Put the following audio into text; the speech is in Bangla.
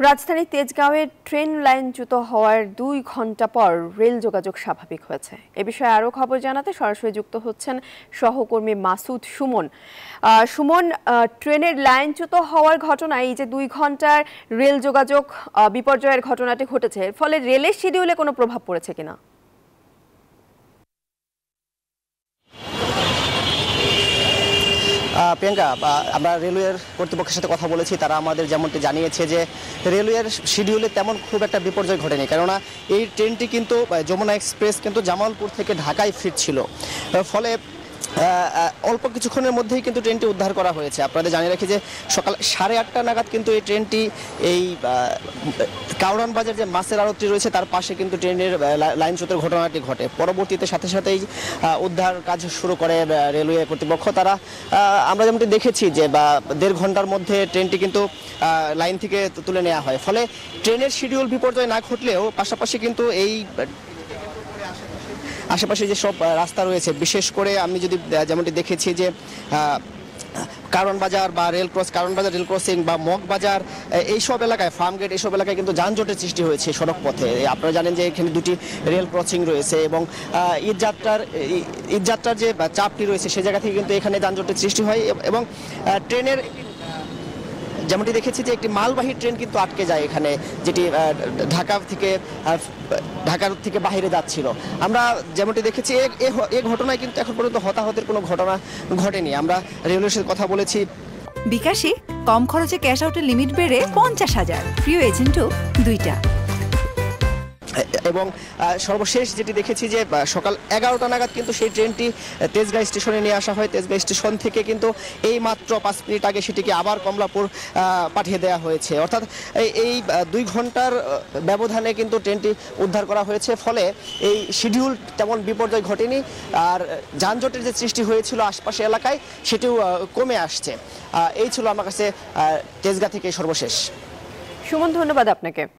রাজধানীর তেজগাঁওয়ে ট্রেন লাইনচ্যুত হওয়ার ২ ঘণ্টা পর রেল যোগাযোগ স্বাভাবিক হয়েছে। এ বিষয়ে আরও খবর জানাতে সরাসরি যুক্ত হচ্ছেন সহকর্মী মাসুদ সুমন। সুমন, ট্রেনের লাইনচ্যুত হওয়ার ঘটনায় এই যে ২ ঘণ্টার রেল যোগাযোগ বিপর্যয়ের ঘটনাটি ঘটেছে, ফলে রেলের শিডিউলে কোনো প্রভাব পড়েছে কিনা? প্রিয়াঙ্কা, আমরা রেলওয়ের কর্তৃপক্ষের সাথে কথা বলেছি। তারা আমাদের যেমনটি জানিয়েছে যে রেলওয়ের শিডিউলে তেমন খুব একটা বিপর্যয় ঘটেনি, কেননা এই ট্রেনটি কিন্তু যমুনা এক্সপ্রেস কিন্তু জামালপুর থেকে ঢাকায় ফিরছিল। ফলে অল্প কিছুক্ষণের মধ্যেই কিন্তু ট্রেনটি উদ্ধার করা হয়েছে। আপনাদের জানিয়ে রাখি যে সকাল 8:30 নাগাদ কিন্তু এই ট্রেনটি এই কাউরান বাজার যে মাছের আড়তটি রয়েছে তার পাশে কিন্তু ট্রেনের লাইনচ্যুতের ঘটনাটি ঘটে। পরবর্তীতে সাথে সাথেই উদ্ধার কাজ শুরু করে রেলওয়ে কর্তৃপক্ষ। তারা আমরা যেমনটি দেখেছি যে 1.5 ঘন্টার মধ্যে ট্রেনটি কিন্তু লাইন থেকে তুলে নেওয়া হয়। ফলে ট্রেনের শিডিউল বিপর্যয় না ঘটলেও পাশাপাশি কিন্তু এই আশেপাশে যে সব রাস্তা রয়েছে, বিশেষ করে আমি যদি যেমনটি দেখেছি যে কারণ বাজার বা কারণ বাজার রেল ক্রসিং বা মগবাজার, এইসব এলাকায় ফার্মগেট, এইসব এলাকায় কিন্তু যানজটের সৃষ্টি হয়েছে সড়ক পথে। আপনারা জানেন যে এখানে 2টি রেল ক্রসিং রয়েছে এবং ঈদযাত্রার যে চাপটি রয়েছে সে জায়গা থেকে কিন্তু এখানে যানজটের সৃষ্টি হয় এবং ট্রেনের যেমনটি দেখেছি যে একটি মালবাহী ট্রেন কিন্তু আটকে যায় এখানে, যেটি ঢাকার থেকে বাইরে যাচ্ছিল। আমরা যেমনটি দেখেছি এই ঘটনায় কিন্তু এখন পর্যন্ত হতাহতের কোনো ঘটনা ঘটেনি। আমরা রেলওয়ের সাথে কথা বলেছি। বিকাশে কম খরচে ক্যাশ আউটের লিমিট বেড়ে 50,000, প্রিয় এজেন্টও 2টা। এবং সর্বশেষ যেটি দেখেছি যে সকাল 11টা নাগাদ কিন্তু সেই ট্রেনটি তেজগাঁ স্টেশনে নিয়ে আসা হয়। তেজগাঁ স্টেশন থেকে কিন্তু এই মাত্র 5 মিনিট আগে সেটিকে আবার কমলাপুর পাঠিয়ে দেওয়া হয়েছে। অর্থাৎ এই 2 ঘন্টার ব্যবধানে কিন্তু ট্রেনটি উদ্ধার করা হয়েছে। ফলে এই শিডিউল তেমন বিপর্যয় ঘটেনি, আর যানজটের যে সৃষ্টি হয়েছিল আশপাশে এলাকায় সেটিও কমে আসছে। এই ছিল আমার কাছে তেজগাঁ থেকে সর্বশেষ। সুমন, ধন্যবাদ আপনাকে।